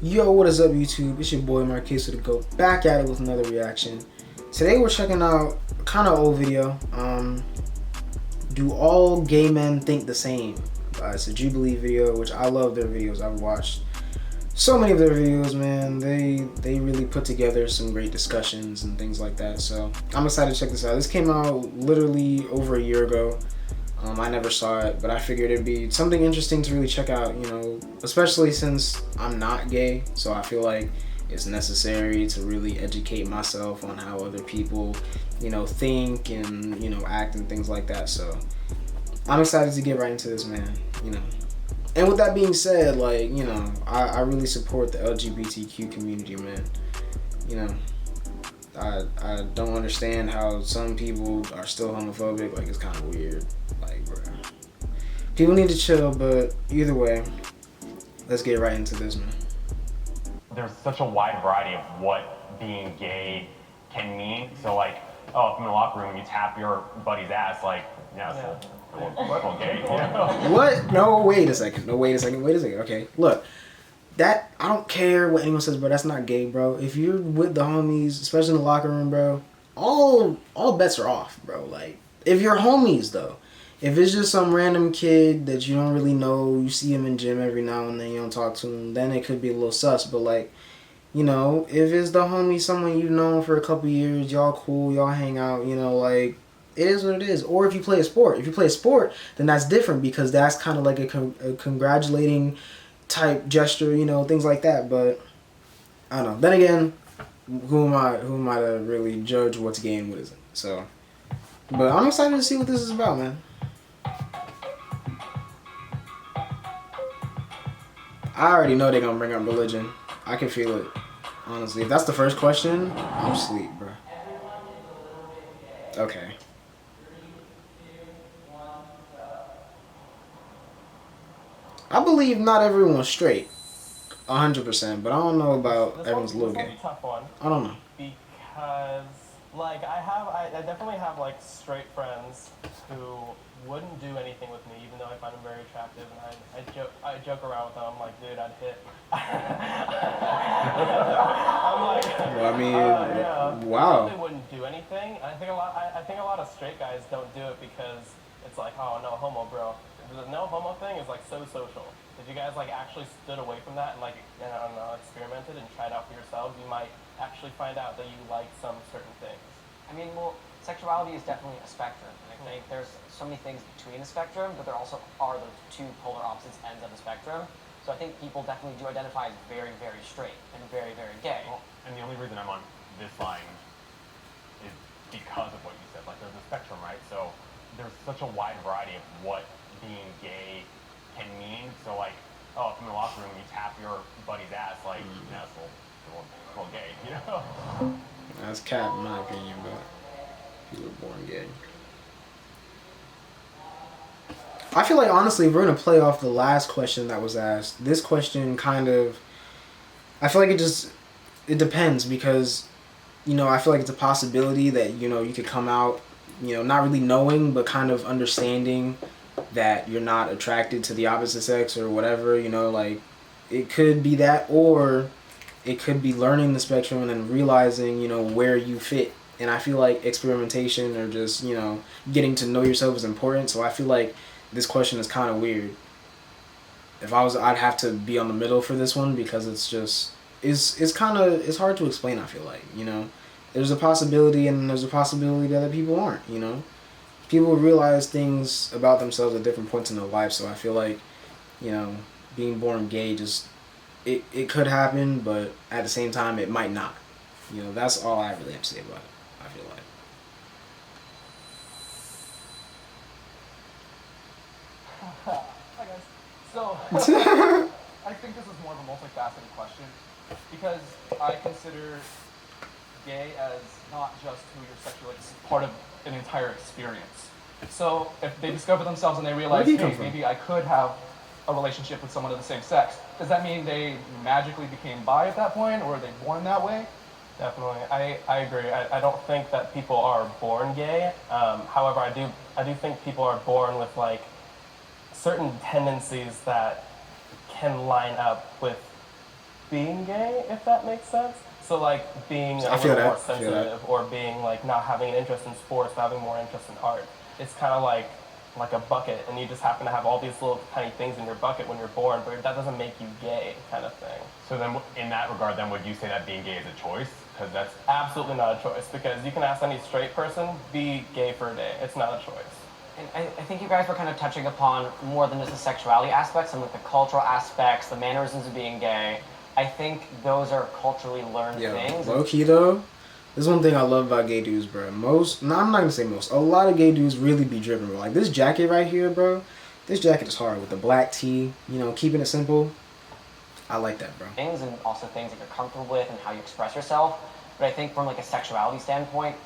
Yo, what is up, YouTube? It's your boy Marquez with the Go, back at it with another reaction. Today we're checking out a kind of old video. Do all gay men think the same? It's a Jubilee video, which I love their videos. I've watched so many of their videos, man. They really put together some great discussions and things like that. So I'm excited to check this out. This came out literally over a year ago. I never saw it, but I figured it'd be something interesting to really check out, especially since I'm not gay. So I feel like it's necessary to really educate myself on how other people, think and, act and things like that. So I'm excited to get right into this, man. And with that being said, I really support the LGBTQ community, man. I don't understand how some people are still homophobic. Like, it's kind of weird. Like, bro, people need to chill. But either way, let's get right into this, man. There's such a wide variety of what being gay can mean. So, like, if in the locker room you tap your buddy's ass, like, yeah, so gay. What? No, wait a second. Okay, look. That, I don't care what anyone says, bro. That's not gay, bro. If you're with the homies, especially in the locker room, bro, all bets are off, bro. Like, if you're homies, though. If it's just some random kid that you don't really know, you see him in gym every now and then, you don't talk to him, then it could be a little sus. But, like, if it's the homie, someone you've known for a couple years, y'all cool, y'all hang out, like, it is what it is. Or if you play a sport. If you play a sport, then that's different because that's kind of like a congratulating type gesture, things like that. But I don't know. Then again, who am I to really judge what's gay and what isn't? So, but I'm excited to see what this is about, man. I already know they're gonna bring up religion. I can feel it, honestly. If that's the first question, I'm asleep, bro. Okay. I believe not everyone's straight, 100%, but I don't know about everyone's a little gay. This one's a tough one. I don't know. Because, like, I definitely have, like, straight friends who wouldn't do anything with me, even though I find them very attractive, and I joke around with them. I'm like, dude, I'd hit. I'm like, Well, I mean, yeah. wow. They wouldn't do anything. I think a lot of straight guys don't do it because it's like, oh, no homo, bro. The no homo thing is like so social. If you guys like actually stood away from that and like I don't know, experimented and tried out for yourselves, you might actually find out that you like some certain things. I mean, well, sexuality is definitely a spectrum. And I think there's so many things between the spectrum, but there also are the two polar opposites ends of the spectrum. So I think people definitely do identify as very, very straight and very, very gay. Well, and the only reason I'm on this line is because of what you said. Like, there's a spectrum, right? So there's such a wide variety of what being gay can mean. So, like, if in the locker room you tap your buddy's ass, like, yeah, it's a little gay, That's cap in my opinion, but people are born gay. I feel like, honestly, if we're going to play off the last question that was asked, this question kind of, I feel like it depends because, I feel like it's a possibility that, you could come out, not really knowing, but kind of understanding that you're not attracted to the opposite sex or whatever, like, it could be that, or it could be learning the spectrum and then realizing, where you fit. And I feel like experimentation or just, getting to know yourself is important. So I feel like this question is kind of weird. I'd have to be on the middle for this one because it's hard to explain, I feel like, There's a possibility and there's a possibility that other people aren't, People realize things about themselves at different points in their life, so I feel like, being born gay it could happen, but at the same time it might not. That's all I really have to say about it, I feel like. Hi guys. So, I think this is more of a multifaceted question because I consider gay as not just who you're sexually, it's part of an entire experience. So if they discover themselves and they realize, hey, maybe I could have a relationship with someone of the same sex, does that mean they magically became bi at that point, or are they born that way? Definitely, I agree. I don't think that people are born gay. However, I do think people are born with like certain tendencies that can line up with being gay, if that makes sense. So like being a I feel little more that. I feel sensitive, or being like not having an interest in sports, but having more interest in art. It's kind of like a bucket, and you just happen to have all these little tiny things in your bucket when you're born, but that doesn't make you gay, kind of thing. So then, in that regard, then would you say that being gay is a choice? Because that's Absolutely not a choice, because you can ask any straight person, be gay for a day. It's not a choice. And I think you guys were kind of touching upon more than just the sexuality aspects, some of the cultural aspects, the mannerisms of being gay. I think those are culturally learned things. Low key though, there's one thing I love about gay dudes, bro. I'm not gonna say most. A lot of gay dudes really be driven, bro. Like this jacket right here, bro. This jacket is hard with the black tee. You know, keeping it simple. I like that, bro. Things, and also things that you're comfortable with and how you express yourself. But I think from like a sexuality standpoint,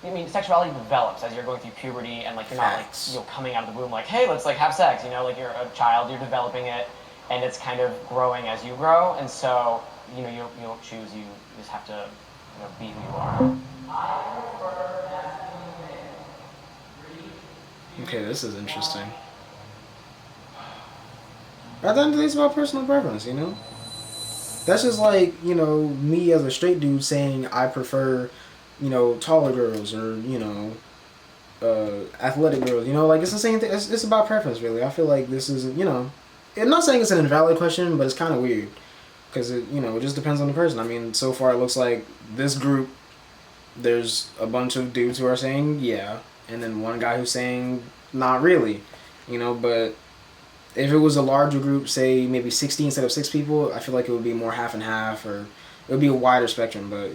I mean, sexuality develops as you're going through puberty, and like you're not like coming out of the womb like, hey, let's like have sex. You know, like you're a child, you're developing it, and it's kind of growing as you grow. And so you don't choose. You just have to be who you are. Okay, this is interesting. At the end of the day, it's about personal preference, you know? That's just like, me as a straight dude saying I prefer, taller girls or, athletic girls. Like it's the same thing. It's about preference, really. I feel like this isn't, I'm not saying it's an invalid question, but it's kind of weird. Because, it just depends on the person. I mean, so far it looks like this group, there's a bunch of dudes who are saying yeah, and then one guy who's saying not really, but if it was a larger group, say maybe 60 instead of 6 people, I feel like it would be more half and half, or it would be a wider spectrum, but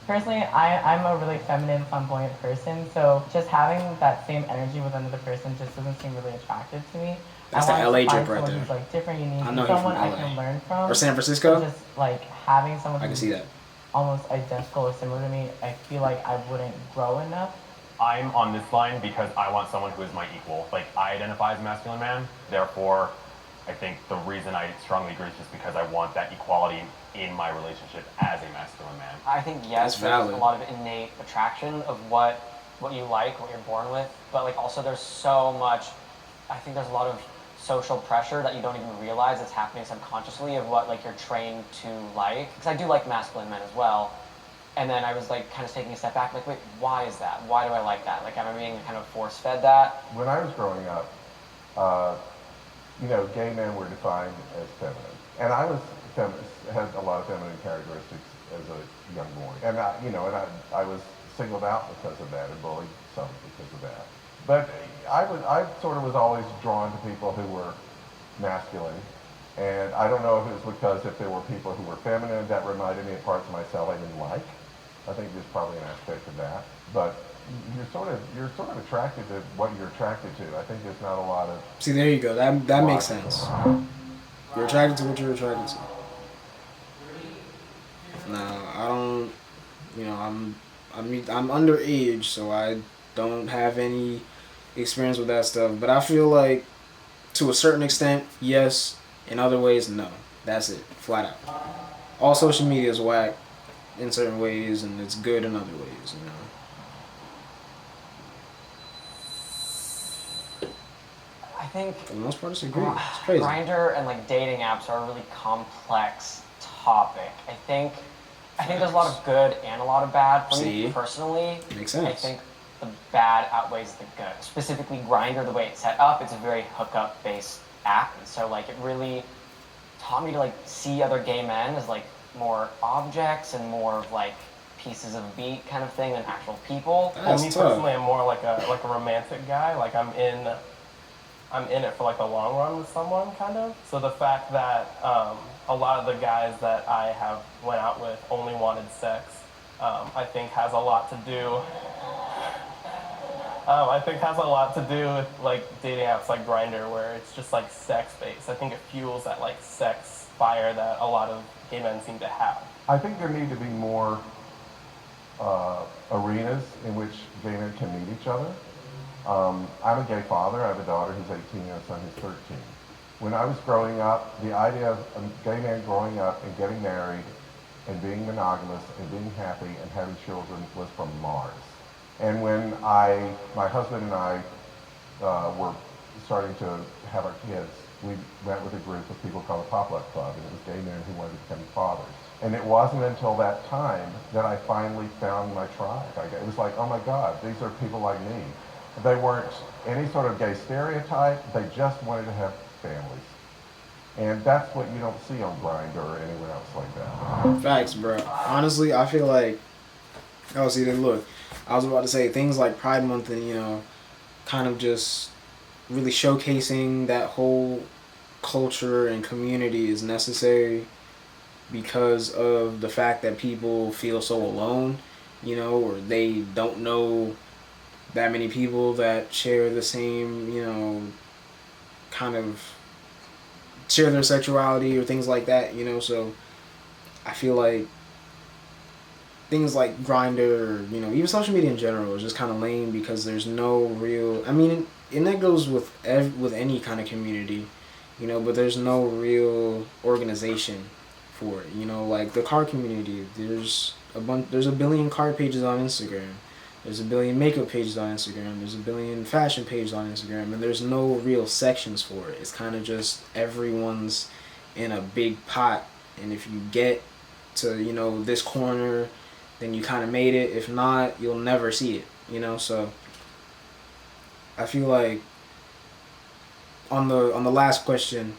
Personally, I'm a really feminine, flamboyant person, so just having that same energy with another person just doesn't seem really attractive to me. That's I the want LA to find drip right someone there. who's like different, unique, I know he's someone from I LA. can learn from. Or San Francisco? Just like having someone I can who's see that. almost identical or similar to me, I feel like I wouldn't grow enough. I'm on this line because I want someone who is my equal. Like, I identify as a masculine man, therefore, I think the reason I strongly agree is just because I want that equality in my relationship as a masculine man. I think yes, there's a lot of innate attraction of what you like, what you're born with, but like also there's so much. I think there's a lot of social pressure that you don't even realize it's happening subconsciously of what like you're trained to like. Because I do like masculine men as well. And then I was like kind of taking a step back, like, wait, why is that? Why do I like that? Like, am I being kind of force-fed that? When I was growing up, gay men were defined as feminine. And I was had a lot of feminine characteristics as a young boy. And I was singled out because of that and bullied some because of that. But I sort of was always drawn to people who were masculine. And I don't know if it was because if there were people who were feminine that reminded me of parts of myself I didn't like. I think there's probably an aspect of that. But you're sort of attracted to what you're attracted to. I think there's not a lot of... See, there you go. That makes sense. You're attracted to what you're attracted to. No, I don't... I'm underage, so I don't have any experience with that stuff. But I feel like, to a certain extent, yes. In other ways, no. That's it. Flat out. All social media is whack in certain ways, and it's good in other ways, I think for the most part, it's great. It's crazy. Grindr and like dating apps are a really complex topic. I think there's a lot of good and a lot of bad. For me personally, makes sense. I think the bad outweighs the good. Specifically, Grindr, the way it's set up, it's a very hookup-based app, and so like it really taught me to like see other gay men as like more objects and more of like pieces of meat kind of thing than actual people. That's me tough. Personally, I'm more like a romantic guy. Like I'm in it for like the long run with someone, kind of. So the fact that a lot of the guys that I have went out with only wanted sex, I think has a lot to do. Has a lot to do with like dating apps like Grindr, where it's just like sex based. I think it fuels that like sex fire that a lot of gay men seem to have. I think there need to be more arenas in which gay men can meet each other. I'm a gay father. I have a daughter who's 18 and a son who's 13. When I was growing up, the idea of a gay man growing up and getting married and being monogamous and being happy and having children was from Mars. And when my husband and I were starting to have our kids, we went with a group of people called the Pop-Up Club, and it was gay men who wanted to become fathers. And it wasn't until that time that I finally found my tribe. It was like, oh my God, these are people like me. They weren't any sort of gay stereotype. They just wanted to have families. And that's what you don't see on Grindr or anywhere else like that. Facts, bro. Honestly, I feel like, oh, see, then look, I was about to say things like Pride Month and, you know, kind of just really showcasing that whole culture and community is necessary because of the fact that people feel so alone, you know, or they don't know that many people that share the same, you know, kind of share their sexuality or things like that, you know. So I feel like things like Grindr, or, you know, even social media in general is just kind of lame because there's no real, I mean, and that goes with any kind of community, you know, but there's no real organization for it, you know. Like the car community, there's a billion car pages on Instagram, there's a billion makeup pages on Instagram, there's a billion fashion pages on Instagram, and there's no real sections for it. It's kind of just everyone's in a big pot, and if you get to, you know, this corner, then you kind of made it. If not, you'll never see it, you know. So I feel like on the last question,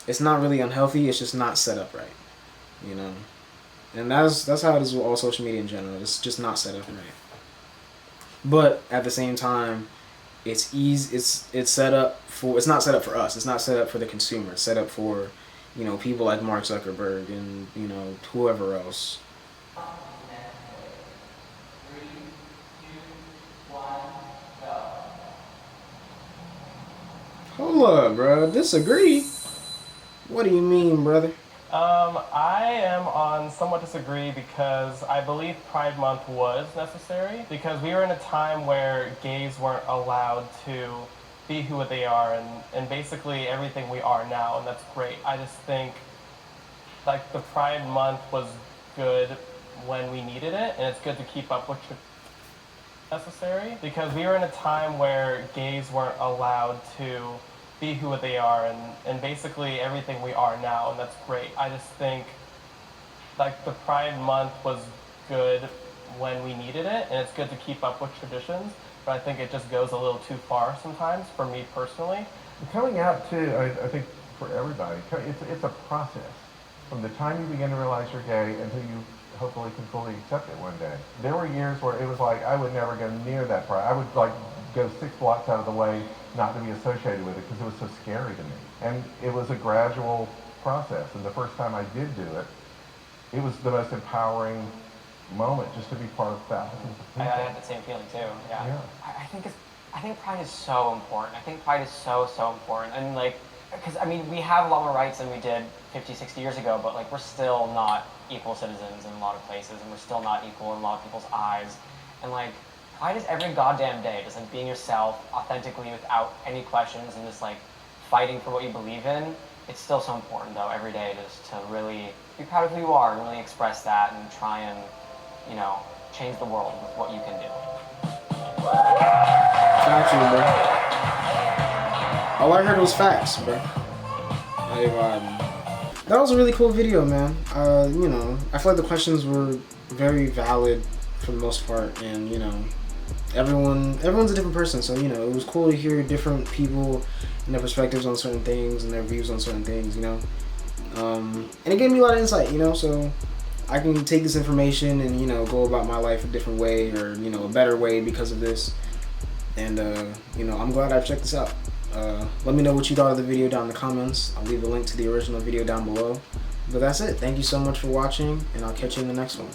it's not really unhealthy, it's just not set up right, you know. And that's how it is with all social media in general. It's just not set up right. But at the same time, it's easy. It's set up for. It's not set up for us. It's not set up for the consumer. It's set up for, you know, people like Mark Zuckerberg and, you know, whoever else. Hold up, bro. Disagree? What do you mean, brother? I am on somewhat disagree because I believe Pride Month was necessary because we were in a time where gays weren't allowed to be who they are and basically everything we are now, and that's great. I just think like the Pride Month was good when we needed it, and it's good to keep up with necessary because we were in a time where gays weren't allowed to be who they are and basically everything we are now, and that's great. I just think like the Pride Month was good when we needed it, and it's good to keep up with traditions, but I think it just goes a little too far sometimes for me personally. Coming out too, I think for everybody, it's a process. From the time you begin to realize you're gay until you hopefully can fully accept it one day. There were years where it was like I would never go near that pride. I would like go 6 blocks out of the way not to be associated with it because it was so scary to me. And it was a gradual process. And the first time I did do it, it was the most empowering moment just to be part of thousands of people. I had the same feeling too. Yeah. I think pride is so important. I think pride is so important. And like, because I mean, we have a lot more rights than we did 50, 60 years ago, but like we're still not equal citizens in a lot of places, and we're still not equal in a lot of people's eyes. And like, pride is every goddamn day, just like being yourself authentically without any questions and just like fighting for what you believe in. It's still so important though every day just to really be proud of who you are and really express that and try and, you know, change the world with what you can do. Factual, bro. All I heard was facts, bro. That was a really cool video, man. You know, I feel like the questions were very valid for the most part, and you know, everyone's a different person, so you know, it was cool to hear different people and their perspectives on certain things and their views on certain things, you know. And it gave me a lot of insight, you know, so I can take this information and, you know, go about my life a different way, or, you know, a better way because of this. And you know, I'm glad I checked this out. Let me know what you thought of the video down in the comments. I'll leave a link to the original video down below. But that's it. Thank you so much for watching, and I'll catch you in the next one.